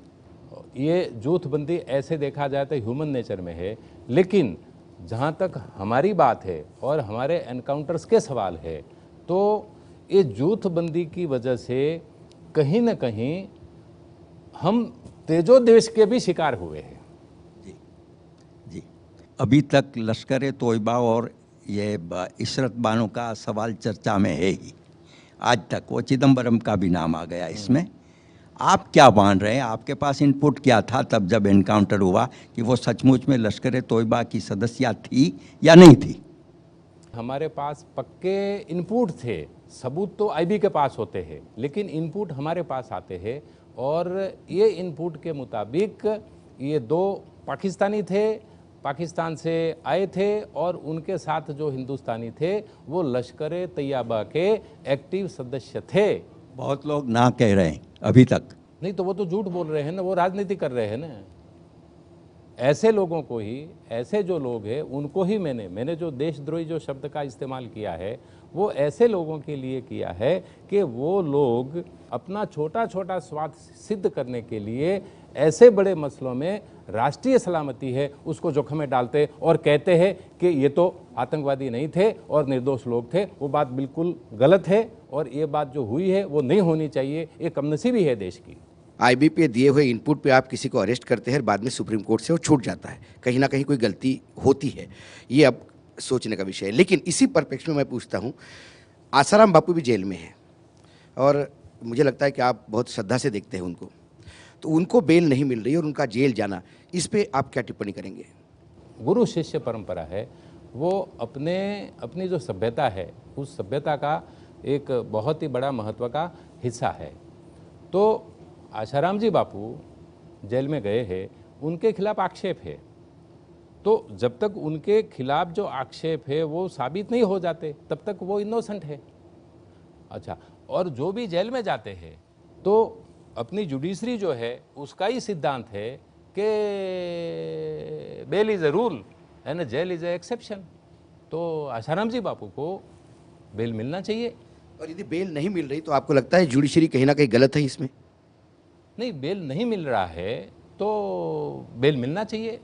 ये जूथबंदी ऐसे देखा जाए तो ह्यूमन नेचर में है, लेकिन जहाँ तक हमारी बात है और हमारे एनकाउंटर्स के सवाल है, तो ये जूथबंदी की वजह से कहीं न कहीं हम तेजोदेश के भी शिकार हुए हैं। जी, अभी तक लश्कर तोयबा और ये इशरत बानो का सवाल चर्चा में है ही, आज तक वो चिदम्बरम का भी नाम आ गया इसमें। आप क्या मान रहे हैं, आपके पास इनपुट क्या था तब जब एनकाउंटर हुआ, कि वो सचमुच में लश्कर तोयबा की सदस्य थी या नहीं थी? हमारे पास पक्के इनपुट थे, सबूत तो आईबी के पास होते हैं, लेकिन इनपुट हमारे पास आते हैं, और ये इनपुट के मुताबिक ये 2 पाकिस्तानी थे, पाकिस्तान से आए थे, और उनके साथ जो हिंदुस्तानी थे वो लश्कर तैयबा के एक्टिव सदस्य थे। बहुत लोग ना कह रहे हैं अभी तक। नहीं तो वो तो झूठ बोल रहे हैं ना, वो राजनीति कर रहे हैं ना। ऐसे लोगों को ही, ऐसे जो लोग हैं उनको ही मैंने जो देशद्रोही जो शब्द का इस्तेमाल किया है, वो ऐसे लोगों के लिए किया है कि वो लोग अपना छोटा छोटा स्वार्थ सिद्ध करने के लिए ऐसे बड़े मसलों में राष्ट्रीय सलामती है उसको जोखिम में डालते और कहते हैं कि ये तो आतंकवादी नहीं थे और निर्दोष लोग थे। वो बात बिल्कुल गलत है, और ये बात जो हुई है वो नहीं होनी चाहिए। ये कमनसीबी है देश की। आईबी पे दिए हुए इनपुट पे आप किसी को अरेस्ट करते हैं, बाद में सुप्रीम कोर्ट से वो छूट जाता है, कहीं ना कहीं कोई गलती होती है, ये अब सोचने का विषय है। लेकिन इसी परिप्रेक्ष्य में मैं पूछता हूँ, आसाराम बापू भी जेल में हैं और मुझे लगता है कि आप बहुत श्रद्धा से देखते हैं उनको, तो उनको बेल नहीं मिल रही और उनका जेल जाना, इस पे आप क्या टिप्पणी करेंगे? गुरु शिष्य परंपरा है, वो अपनी जो सभ्यता है उस सभ्यता का एक बहुत ही बड़ा महत्व का हिस्सा है। तो आसाराम जी बापू जेल में गए हैं, उनके खिलाफ आक्षेप है, तो जब तक उनके खिलाफ जो आक्षेप है वो साबित नहीं हो जाते तब तक वो इनोसेंट है। अच्छा, और जो भी जेल में जाते हैं तो अपनी जुडिशरी जो है उसका ही सिद्धांत है कि bail is a rule and jail is a exception. तो आसाराम जी बापू को बेल मिलना चाहिए। और यदि बेल नहीं मिल रही तो आपको लगता है जुडिशरी कहीं ना कहीं गलत है इसमें? नहीं, बेल नहीं मिल रहा है तो बेल मिलना चाहिए।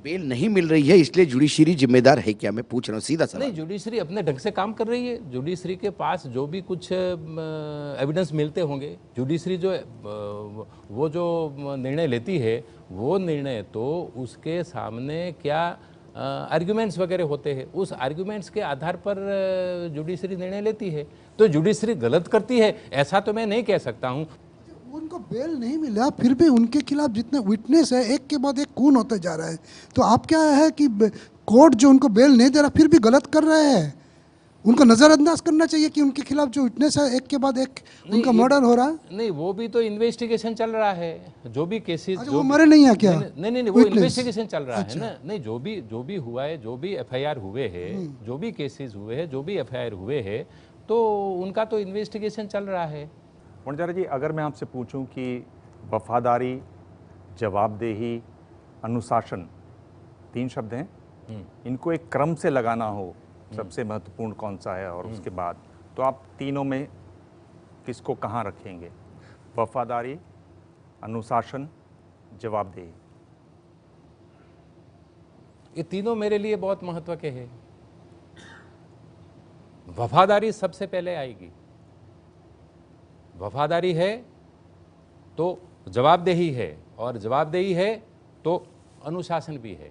बेल नहीं मिल रही है इसलिए जुडिशरी जिम्मेदार है क्या, मैं पूछ रहा हूँ सीधा सवाल। नहीं, जुडिशरी अपने ढंग से काम कर रही है। जुडिशरी के पास जो भी कुछ एविडेंस मिलते होंगे, जुडिशरी जो वो जो निर्णय लेती है, वो निर्णय तो उसके सामने क्या आर्ग्यूमेंट्स वगैरह होते हैं, उस आर्ग्यूमेंट्स के आधार पर जुडिशरी निर्णय लेती है। तो जुडिशरी गलत करती है ऐसा तो मैं नहीं कह सकता हूँ। उनको बेल नहीं मिला, फिर भी उनके खिलाफ जितने विटनेस है एक के बाद एक खून होते जा रहा है। तो आप क्या है कि कोर्ट जो उनको बेल नहीं दे रहा फिर भी गलत कर रहे हैं, उनको नज़रअंदाज करना चाहिए कि उनके खिलाफ जो विटनेस है एक के बाद एक उनका मर्डर हो रहा है। नहीं, वो भी तो इन्वेस्टिगेशन चल रहा है, जो भी केसेस वो मरे नहीं है क्या? नहीं, वो इन्वेस्टिगेशन चल रहा है ना। नहीं, जो भी हुआ है, जो भी एफआईआर हुए हैं, जो भी केसेस हुए हैं, जो भी एफआईआर हुए हैं, तो उनका तो इन्वेस्टिगेशन चल रहा है। वनजारा जी, अगर मैं आपसे पूछूं कि वफादारी, जवाबदेही, अनुशासन, 3 शब्द हैं, इनको एक क्रम से लगाना हो, सबसे महत्वपूर्ण कौन सा है और उसके बाद, तो आप तीनों में किसको कहाँ रखेंगे? वफादारी, अनुशासन, जवाबदेही। ये तीनों मेरे लिए बहुत महत्व के हैं। वफादारी सबसे पहले आएगी। वफादारी है तो जवाबदेही है, और जवाबदेही है तो अनुशासन भी है।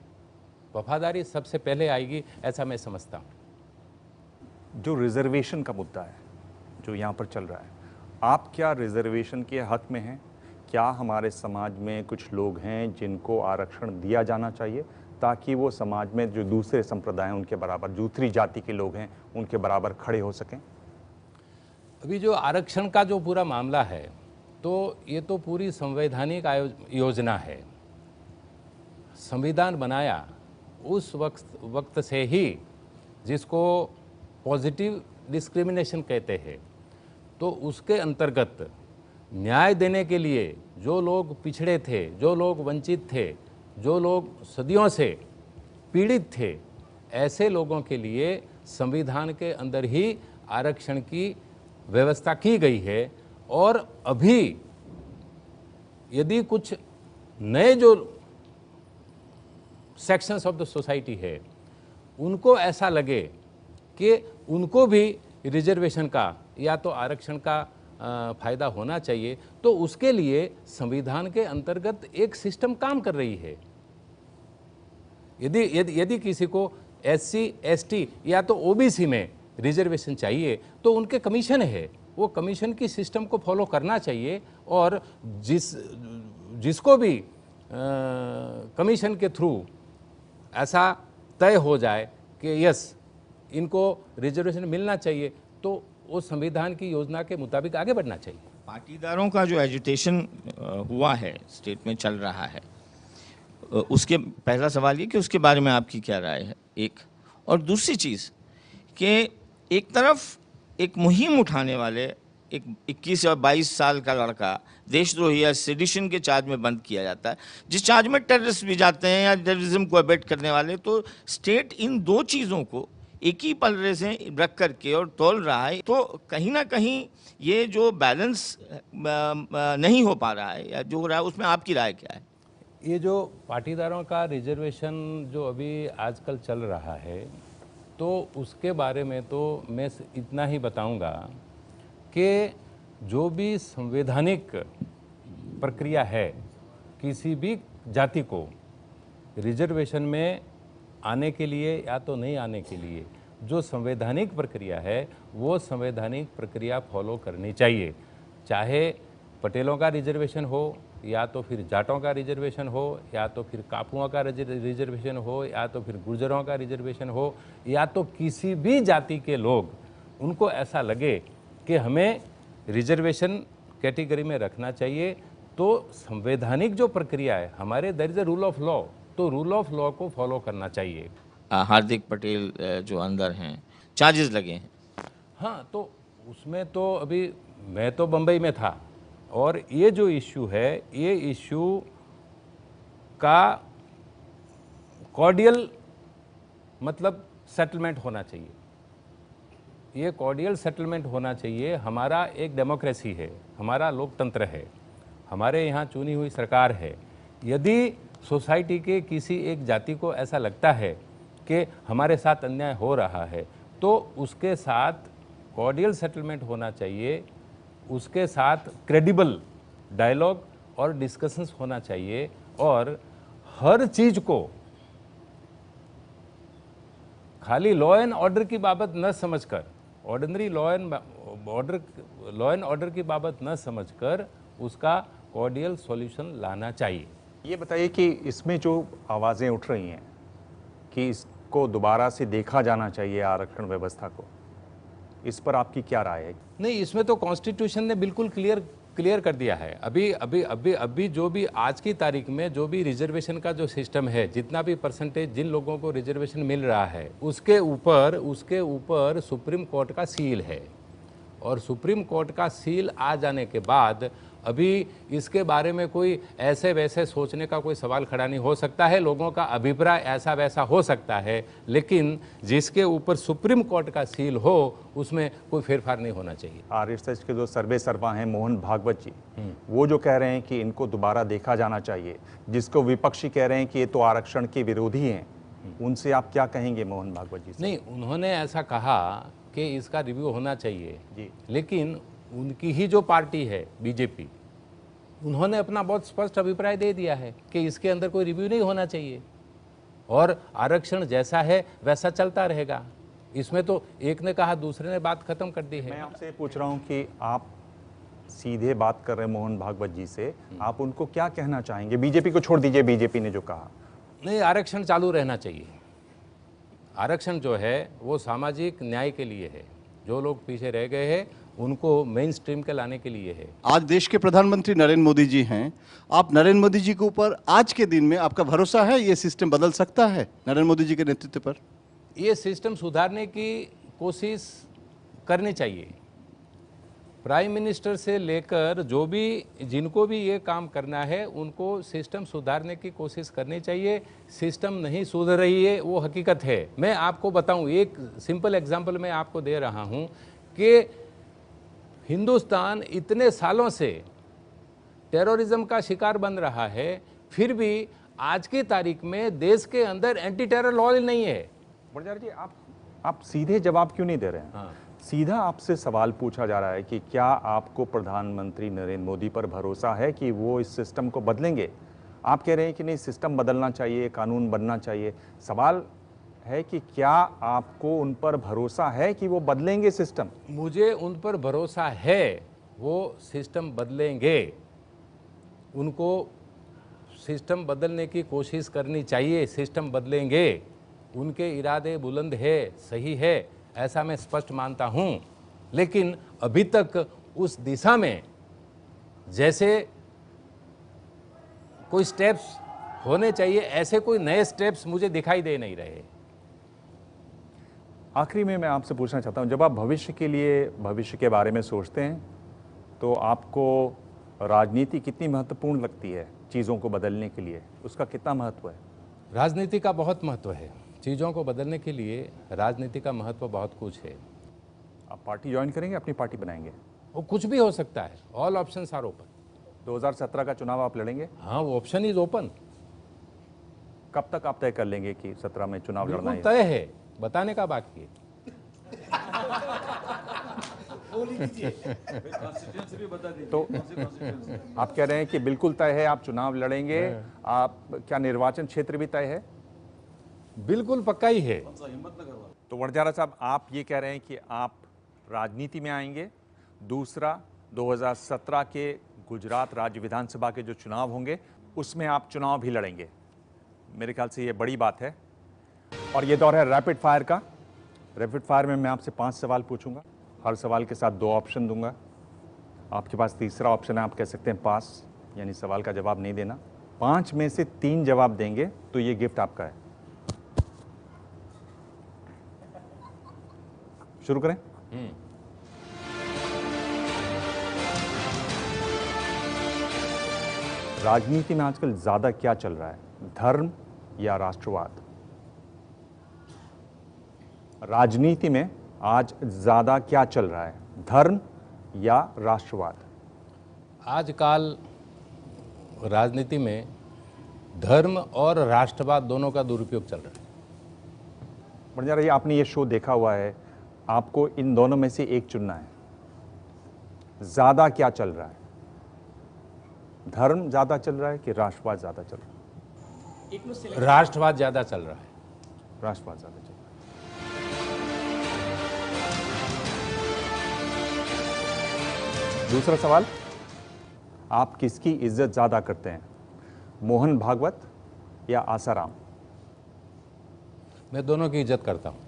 वफादारी सबसे पहले आएगी, ऐसा मैं समझता हूँ। जो रिजर्वेशन का मुद्दा है जो यहाँ पर चल रहा है, आप क्या रिजर्वेशन के हक में हैं? क्या हमारे समाज में कुछ लोग हैं जिनको आरक्षण दिया जाना चाहिए ताकि वो समाज में जो दूसरे संप्रदाय हैं उनके बराबर, दूसरी जाति के लोग हैं उनके बराबर खड़े हो सकें? अभी जो आरक्षण का जो पूरा मामला है, तो ये तो पूरी संवैधानिक योजना है। संविधान बनाया उस वक्त से ही, जिसको पॉजिटिव डिस्क्रिमिनेशन कहते हैं, तो उसके अंतर्गत न्याय देने के लिए जो लोग पिछड़े थे, जो लोग वंचित थे, जो लोग सदियों से पीड़ित थे, ऐसे लोगों के लिए संविधान के अंदर ही आरक्षण की व्यवस्था की गई है। और अभी यदि कुछ नए जो सेक्शंस ऑफ द सोसाइटी है, उनको ऐसा लगे कि उनको भी रिजर्वेशन का या तो आरक्षण का फ़ायदा होना चाहिए, तो उसके लिए संविधान के अंतर्गत एक सिस्टम काम कर रही है। यदि किसी को SC, ST या तो OBC में रिजर्वेशन चाहिए तो उनके कमीशन है, वो कमीशन की सिस्टम को फॉलो करना चाहिए। और जिसको भी कमीशन के थ्रू ऐसा तय हो जाए कि यस इनको रिजर्वेशन मिलना चाहिए, तो वो संविधान की योजना के मुताबिक आगे बढ़ना चाहिए। पाटीदारों का जो एजुटेशन हुआ है, स्टेट में चल रहा है, उसके पहला सवाल ये कि उसके बारे में आपकी क्या राय है, एक। और दूसरी चीज़ कि एक तरफ एक मुहिम उठाने वाले एक 21 और 22 साल का लड़का देशद्रोही या सेडिशन के चार्ज में बंद किया जाता है, जिस चार्ज में टेररिस्ट भी जाते हैं या टेररिज्म को अबेट करने वाले, तो स्टेट इन दो चीज़ों को एक ही पलड़े से रख करके और तोल रहा है। तो कहीं ना कहीं ये जो बैलेंस नहीं हो पा रहा है या जो हो रहा है, उसमें आपकी राय क्या है? ये जो पाटीदारों का रिजर्वेशन जो अभी आजकल चल रहा है, तो उसके बारे में तो मैं इतना ही बताऊंगा कि जो भी संवैधानिक प्रक्रिया है, किसी भी जाति को रिजर्वेशन में आने के लिए या तो नहीं आने के लिए, जो संवैधानिक प्रक्रिया है वो संवैधानिक प्रक्रिया फॉलो करनी चाहिए। चाहे पटेलों का रिजर्वेशन हो, या तो फिर जाटों का रिजर्वेशन हो, या तो फिर कापुओं का रिजर्वेशन हो, या तो फिर गुर्जरों का रिजर्वेशन हो, या तो किसी भी जाति के लोग, उनको ऐसा लगे कि हमें रिजर्वेशन कैटेगरी में रखना चाहिए, तो संवैधानिक जो प्रक्रिया है हमारे, there is a rule of law, तो रूल ऑफ लॉ को फॉलो करना चाहिए। हार्दिक पटेल जो अंदर हैं, चार्जेस लगे हैं। हाँ, तो उसमें तो अभी मैं तो बम्बई में था, और ये जो इश्यू है, ये इश्यू का कॉर्डियल मतलब सेटलमेंट होना चाहिए। ये कॉर्डियल सेटलमेंट होना चाहिए। हमारा एक डेमोक्रेसी है, हमारा लोकतंत्र है, हमारे यहाँ चुनी हुई सरकार है। यदि सोसाइटी के किसी एक जाति को ऐसा लगता है कि हमारे साथ अन्याय हो रहा है तो उसके साथ कॉर्डियल सेटलमेंट होना चाहिए, उसके साथ क्रेडिबल डायलॉग और डिस्कशंस होना चाहिए, और हर चीज़ को खाली लॉ एंड ऑर्डर की बाबत न समझकर, ऑर्डिनरी लॉ एंड ऑर्डर की बाबत न समझकर उसका कॉर्डियल सॉल्यूशन लाना चाहिए। ये बताइए कि इसमें जो आवाज़ें उठ रही हैं कि इसको दोबारा से देखा जाना चाहिए आरक्षण व्यवस्था को, इस पर आपकी क्या राय है? नहीं, इसमें तो कॉन्स्टिट्यूशन ने बिल्कुल क्लियर कर दिया है। अभी जो भी आज की तारीख में जो भी रिजर्वेशन का जो सिस्टम है, जितना भी परसेंटेज जिन लोगों को रिजर्वेशन मिल रहा है, उसके ऊपर सुप्रीम कोर्ट का सील है, और सुप्रीम कोर्ट का सील आ जाने के बाद अभी इसके बारे में कोई ऐसे वैसे सोचने का कोई सवाल खड़ा नहीं हो सकता है। लोगों का अभिप्राय ऐसा वैसा हो सकता है, लेकिन जिसके ऊपर सुप्रीम कोर्ट का सील हो उसमें कोई फेरफार नहीं होना चाहिए। आरएसएस के जो सर्वा हैं मोहन भागवत जी, वो जो कह रहे हैं कि इनको दोबारा देखा जाना चाहिए, जिसको विपक्षी कह रहे हैं कि ये तो आरक्षण के विरोधी हैं, उनसे आप क्या कहेंगे मोहन भागवत जी से? नहीं, उन्होंने ऐसा कहा कि इसका रिव्यू होना चाहिए जी, लेकिन उनकी ही जो पार्टी है बीजेपी, उन्होंने अपना बहुत स्पष्ट अभिप्राय दे दिया है कि इसके अंदर कोई रिव्यू नहीं होना चाहिए और आरक्षण जैसा है वैसा चलता रहेगा। इसमें तो एक ने कहा दूसरे ने बात खत्म कर दी है। मैं आपसे पूछ रहा हूं कि आप सीधे बात कर रहे हैं मोहन भागवत जी से, आप उनको क्या कहना चाहेंगे? बीजेपी को छोड़ दीजिए, बीजेपी ने जो कहा। नहीं, आरक्षण चालू रहना चाहिए। आरक्षण जो है वो सामाजिक न्याय के लिए है, जो लोग पीछे रह गए हैं उनको मेन स्ट्रीम के लाने के लिए है। आज देश के प्रधानमंत्री नरेंद्र मोदी जी हैं, आप नरेंद्र मोदी जी के ऊपर आज के दिन में आपका भरोसा है ये सिस्टम बदल सकता है नरेंद्र मोदी जी के नेतृत्व पर? ये सिस्टम सुधारने की कोशिश करनी चाहिए। प्राइम मिनिस्टर से लेकर जो भी जिनको भी ये काम करना है उनको सिस्टम सुधारने की कोशिश करनी चाहिए। सिस्टम नहीं सुधर रही है वो हकीकत है। मैं आपको बताऊं, एक सिंपल एग्जांपल मैं आपको दे रहा हूं कि हिंदुस्तान इतने सालों से टेररिज्म का शिकार बन रहा है, फिर भी आज की तारीख में देश के अंदर एंटी टेरर लॉ नहीं है। बड़जारी जी, आप सीधे जवाब क्यों नहीं दे रहे हैं? हाँ। सीधा आपसे सवाल पूछा जा रहा है कि क्या आपको प्रधानमंत्री नरेंद्र मोदी पर भरोसा है कि वो इस सिस्टम को बदलेंगे? आप कह रहे हैं कि नहीं, सिस्टम बदलना चाहिए, कानून बनना चाहिए। सवाल है कि क्या आपको उन पर भरोसा है कि वो बदलेंगे सिस्टम? मुझे उन पर भरोसा है, वो सिस्टम बदलेंगे। उनको सिस्टम बदलने की कोशिश करनी चाहिए, सिस्टम बदलेंगे। उनके इरादे बुलंद है, सही है, ऐसा मैं स्पष्ट मानता हूं, लेकिन अभी तक उस दिशा में जैसे कोई स्टेप्स होने चाहिए, ऐसे कोई नए स्टेप्स मुझे दिखाई दे नहीं रहे। आखिरी में मैं आपसे पूछना चाहता हूं, जब आप भविष्य के लिए, भविष्य के बारे में सोचते हैं तो आपको राजनीति कितनी महत्वपूर्ण लगती है चीज़ों को बदलने के लिए? उसका कितना महत्व है? राजनीति का बहुत महत्व है। चीज़ों को बदलने के लिए राजनीति का महत्व बहुत कुछ है। आप पार्टी ज्वाइन करेंगे, अपनी पार्टी बनाएंगे? वो कुछ भी हो सकता है, ऑल ऑप्शंस आर ओपन। 2017 का चुनाव आप लड़ेंगे? हाँ, वो ऑप्शन इज ओपन। कब तक आप तय कर लेंगे कि 17 में चुनाव लड़ना है? तय है, बताने का बाकी है। तो आप कह रहे हैं कि बिल्कुल तय है, आप चुनाव लड़ेंगे। आप क्या निर्वाचन क्षेत्र भी तय है? बिल्कुल पक्का ही है। तो वड़जारा साहब, आप ये कह रहे हैं कि आप राजनीति में आएंगे। दूसरा, 2017 के गुजरात राज्य विधानसभा के जो चुनाव होंगे उसमें आप चुनाव भी लड़ेंगे। मेरे ख्याल से ये बड़ी बात है। और ये दौर है रैपिड फायर का। रैपिड फायर में मैं आपसे 5 सवाल पूछूंगा, हर सवाल के साथ 2 ऑप्शन दूंगा। आपके पास तीसरा ऑप्शन है, आप कह सकते हैं पास, यानी सवाल का जवाब नहीं देना। 5 में से 3 जवाब देंगे तो ये गिफ्ट आपका है। शुरू करें? राजनीति में आजकल ज्यादा क्या चल रहा है, धर्म या राष्ट्रवाद? राजनीति में आज ज्यादा क्या चल रहा है, धर्म या राष्ट्रवाद? आजकल राजनीति में धर्म और राष्ट्रवाद दोनों का दुरुपयोग चल रहा है। बंजारा जी, आपने ये शो देखा हुआ है, आपको इन दोनों में से एक चुनना है। ज्यादा क्या चल रहा है? धर्म ज्यादा चल रहा है कि राष्ट्रवाद ज्यादा चल रहा है? राष्ट्रवाद ज्यादा चल रहा है। राष्ट्रवाद ज्यादा चल रहा है। दूसरा सवाल, आप किसकी इज्जत ज्यादा करते हैं, मोहन भागवत या आसाराम? मैं दोनों की इज्जत करता हूं।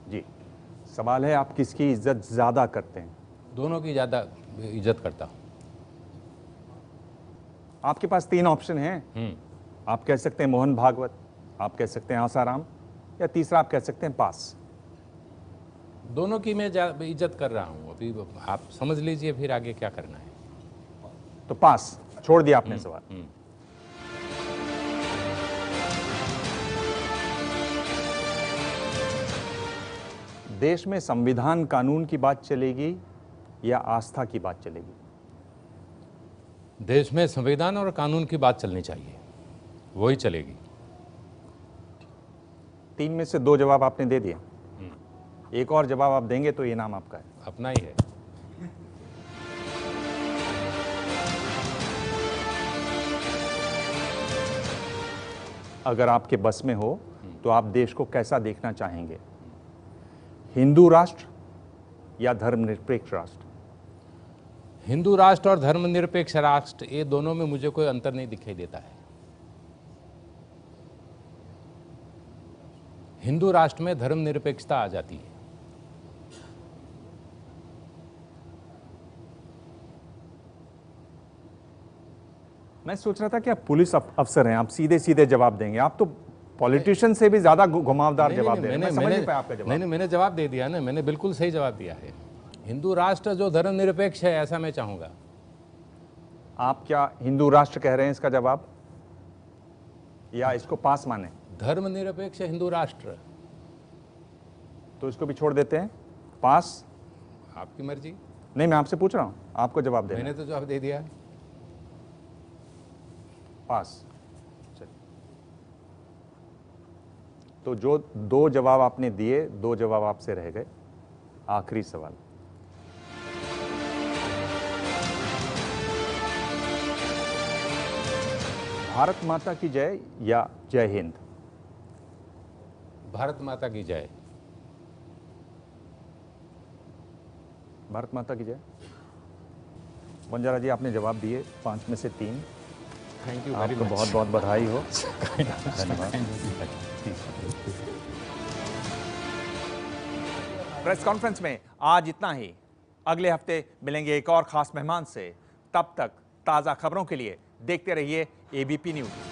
जी, सवाल है आप किसकी इज्जत ज्यादा करते हैं? दोनों की ज्यादा इज्जत करता हूं। आपके पास 3 ऑप्शन हैं। आप कह सकते हैं मोहन भागवत, आप कह सकते हैं आसाराम, या तीसरा आप कह सकते हैं पास। दोनों की मैं इज्जत कर रहा हूं। अभी आप समझ लीजिए फिर आगे क्या करना है। तो पास छोड़ दिया आपने सवाल। देश में संविधान कानून की बात चलेगी या आस्था की बात चलेगी? देश में संविधान और कानून की बात चलनी चाहिए, वही चलेगी। 3 में से 2 जवाब आपने दे दिए। एक और जवाब आप देंगे तो इनाम आपका है। अपना ही है। अगर आपके बस में हो तो आप देश को कैसा देखना चाहेंगे, हिंदू राष्ट्र या धर्मनिरपेक्ष राष्ट्र? हिंदू राष्ट्र और धर्मनिरपेक्ष राष्ट्र, ये दोनों में मुझे कोई अंतर नहीं दिखाई देता है। हिंदू राष्ट्र में धर्मनिरपेक्षता आ जाती है। मैं सोच रहा था कि आप पुलिस अफसर हैं, आप सीधे सीधे जवाब देंगे। आप तो पॉलिटिशियन से भी ज्यादा घुमावदार जवाब दे रहे हैं। मैं समझ नहीं पाया आपका जवाब। मैंने जवाब दे दिया ना, मैंने बिल्कुल सही जवाब दिया है। हिंदू राष्ट्र जो धर्मनिरपेक्ष है, ऐसा मैं चाहूंगा। आप क्या हिंदू राष्ट्र कह रहे हैं इसका जवाब, या इसको पास माने? धर्मनिरपेक्ष हिंदू राष्ट्र, तो इसको भी छोड़ देते हैं, पास। आपकी मर्जी। नहीं, मैं आपसे पूछ रहा हूं, आपको जवाब देना। मैंने तो जवाब दे दिया। पास। चलिए, तो जो 2 जवाब आपने दिए, 2 जवाब आपसे रह गए। आखिरी सवाल, भारत माता की जय या जय हिंद? भारत माता की जय। भारत माता की जय। बंजारा जी, आपने जवाब दिए 5 में से 3। थैंक यू, आपको बहुत बहुत बधाई हो। धन्यवाद। प्रेस कॉन्फ्रेंस में आज इतना ही। अगले हफ्ते मिलेंगे एक और खास मेहमान से। तब तक ताज़ा खबरों के लिए देखते रहिए ABP न्यूज़।